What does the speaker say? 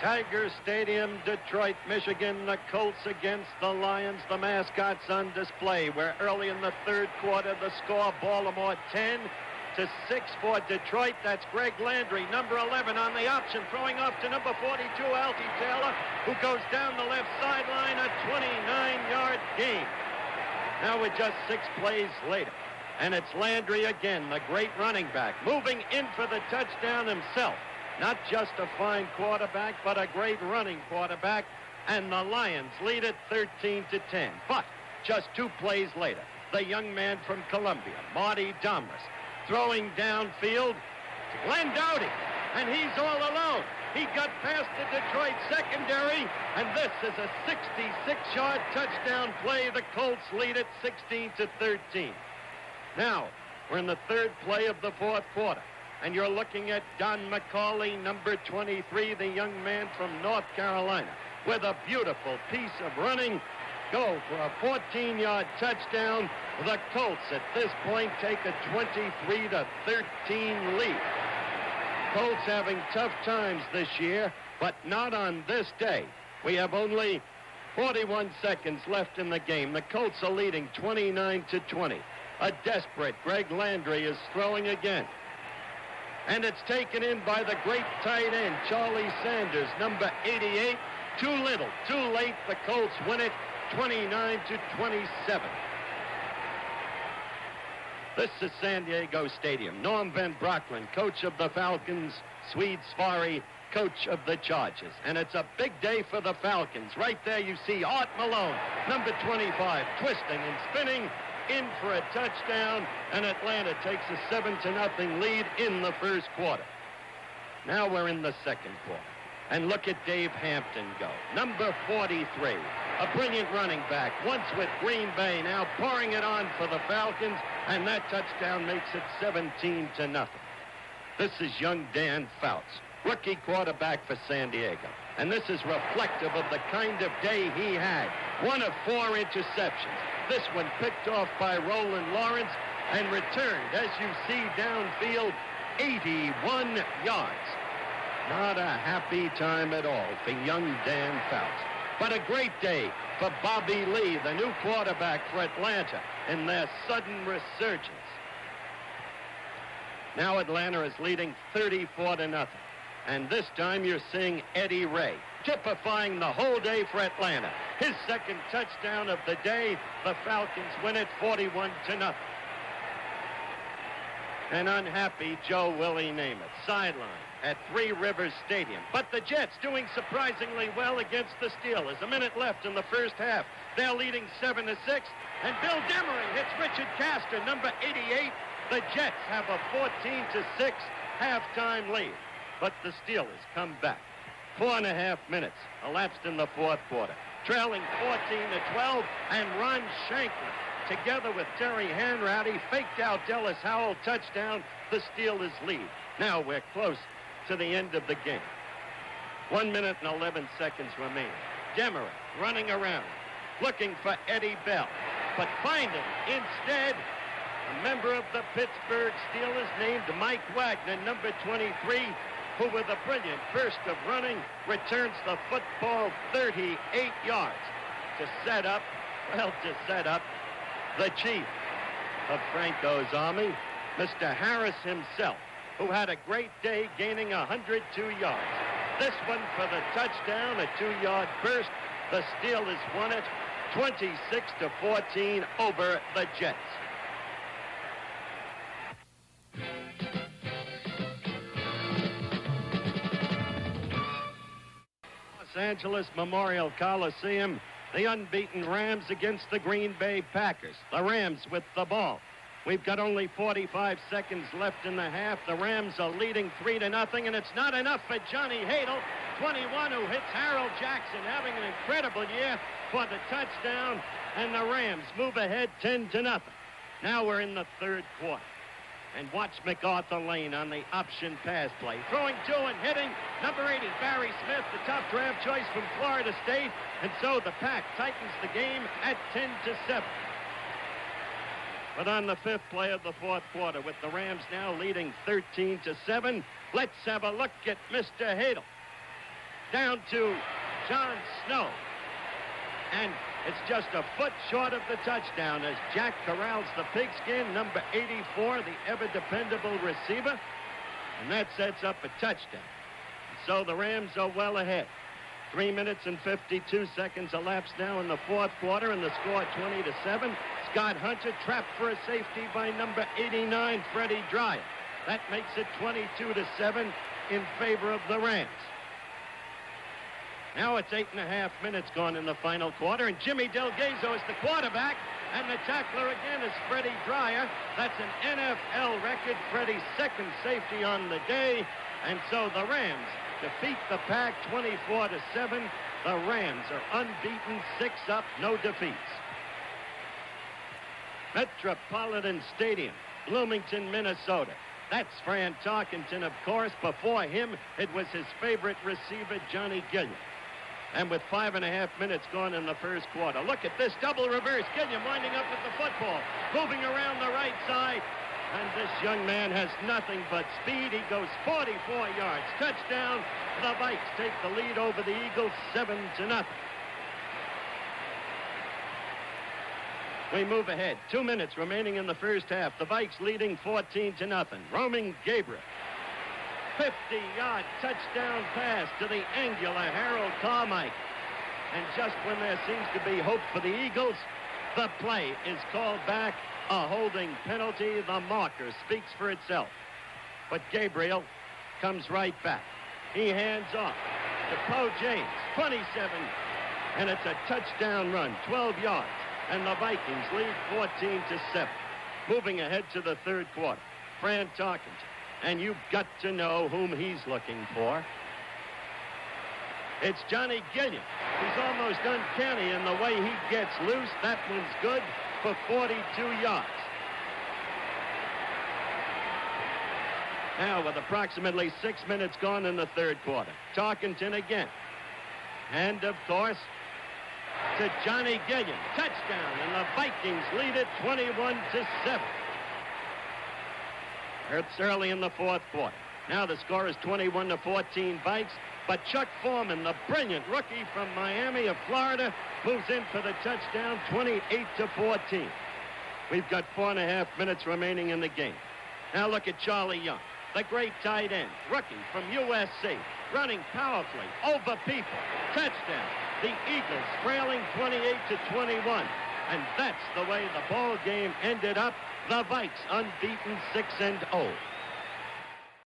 Tiger Stadium, Detroit, Michigan. The Colts against the Lions. The mascots on display. Where early in the third quarter, the score, Baltimore 10-6 for Detroit. That's Greg Landry, number 11 on the option, throwing off to number 42, Alfie Taylor, who goes down the left sideline, a 29-yard gain. Now we're just 6 plays later. And it's Landry again, the great running back, moving in for the touchdown himself. Not just a fine quarterback, but a great running quarterback. And the Lions lead it 13-10. But just 2 plays later, the young man from Columbia, Marty Domris, throwing downfield to Glenn Doughty. And he's all alone. He got past the Detroit secondary, and this is a 66-yard touchdown play. The Colts lead it 16-13. Now, we're in the third play of the fourth quarter. And you're looking at Don McCauley, number 23, the young man from North Carolina, with a beautiful piece of running, go for a 14-yard touchdown. The Colts at this point take a 23-13 lead. Colts having tough times this year, but not on this day. We have only 41 seconds left in the game. The Colts are leading 29-20. A desperate Greg Landry is throwing again. And it's taken in by the great tight end, Charlie Sanders, number 88. Too little, too late. The Colts win it 29-27. This is San Diego Stadium. Norm Van Brocklin, coach of the Falcons. Swede Sparry, coach of the Chargers. And it's a big day for the Falcons. Right there you see Art Malone, number 25, twisting and spinning in for a touchdown, and Atlanta takes a 7-0 lead in the first quarter. Now we're in the second quarter. And look at Dave Hampton go. Number 43, a brilliant running back, once with Green Bay, now pouring it on for the Falcons, and that touchdown makes it 17-0. This is young Dan Fouts, rookie quarterback for San Diego. And this is reflective of the kind of day he had. 1 of 4 interceptions. This one picked off by Roland Lawrence and returned, as you see downfield, 81 yards. Not a happy time at all for young Dan Fouts. But a great day for Bobby Lee, the new quarterback for Atlanta, in their sudden resurgence. Now Atlanta is leading 34-0. And this time you're seeing Eddie Ray, typifying the whole day for Atlanta. His second touchdown of the day. The Falcons win it 41-0. An unhappy Joe Willie Namath, sideline at Three Rivers Stadium. But the Jets doing surprisingly well against the Steelers. A minute left in the first half. They're leading 7-6. And Bill Demery hits Richard Castor, number 88. The Jets have a 14-6 halftime lead. But the Steelers come back. 4.5 minutes elapsed in the fourth quarter. Trailing 14-12, and Ron Shanklin, together with Terry Hanratty, faked out Dallas Howell touchdown. The Steelers lead. Now we're close to the end of the game. 1 minute and 11 seconds remaining. Demery running around, looking for Eddie Bell, but finding instead a member of the Pittsburgh Steelers named Mike Wagner, number 23, who with a brilliant burst of running returns the football 38 yards to set up the chief of Franco's army, Mr. Harris himself, who had a great day gaining 102 yards. This one for the touchdown, a 2-yard burst. The Steelers won it 26-14 over the Jets. Los Angeles Memorial Coliseum, the unbeaten Rams against the Green Bay Packers. The Rams with the ball. We've got only 45 seconds left in the half. The Rams are leading 3-0, and it's not enough for Johnny Hadle, 21, who hits Harold Jackson, having an incredible year for the touchdown, and the Rams move ahead 10-0. Now we're in the third quarter. And watch MacArthur Lane on the option pass play. Throwing to and hitting number 80, Barry Smith, the top draft choice from Florida State. And so the Pack tightens the game at 10-7. But on the fifth play of the fourth quarter, with the Rams now leading 13-7, let's have a look at Mr. Hadle. down to John Snow. And it's just a foot short of the touchdown as Jack corrals the pigskin, number 84, the ever-dependable receiver. And that sets up a touchdown. So the Rams are well ahead. 3 minutes and 52 seconds elapsed now in the fourth quarter, and the score 20-7. Scott Hunter trapped for a safety by number 89, Freddie Dreyer. That makes it 22-7 in favor of the Rams. Now it's 8.5 minutes gone in the final quarter, and Jimmy Delgado is the quarterback, and the tackler again is Freddie Dreyer. That's an NFL record, Freddie's second safety on the day, and so the Rams defeat the Pack 24-7. The Rams are unbeaten, 6 up, no defeats. Metropolitan Stadium, Bloomington, Minnesota. That's Fran Tarkenton, of course. Before him, it was his favorite receiver, Johnny Gilliam. And with 5.5 minutes gone in the first quarter, look at this double reverse. Gilliam winding up with the football, moving around the right side. And this young man has nothing but speed. He goes 44 yards. Touchdown. The Vikes take the lead over the Eagles, 7-0. We move ahead. 2 minutes remaining in the first half. The Vikes leading 14-0. Roaming Gabriel. 50-yard touchdown pass to the angular Harold Carmichael. And just when there seems to be hope for the Eagles, the play is called back. A holding penalty. The marker speaks for itself. But Gabriel comes right back. He hands off to Poe James, 27. And it's a touchdown run, 12 yards. And the Vikings lead 14-7. Moving ahead to the third quarter. Fran Tarkenton. And you've got to know whom he's looking for. It's Johnny Gilliam. He's almost uncanny in the way he gets loose. That one's good for 42 yards. Now with approximately 6 minutes gone in the third quarter. Tarkenton again. And of course, to Johnny Gilliam. Touchdown, and the Vikings lead it 21-7. It's early in the fourth quarter. Now the score is 21-14 Vikes, but Chuck Foreman, the brilliant rookie from Miami of Florida, moves in for the touchdown, 28-14. We've got 4.5 minutes remaining in the game. Now look at Charlie Young, the great tight end, rookie from USC, running powerfully over people. Touchdown. The Eagles trailing 28-21. And that's the way the ball game ended up. The Vikes unbeaten 6-0.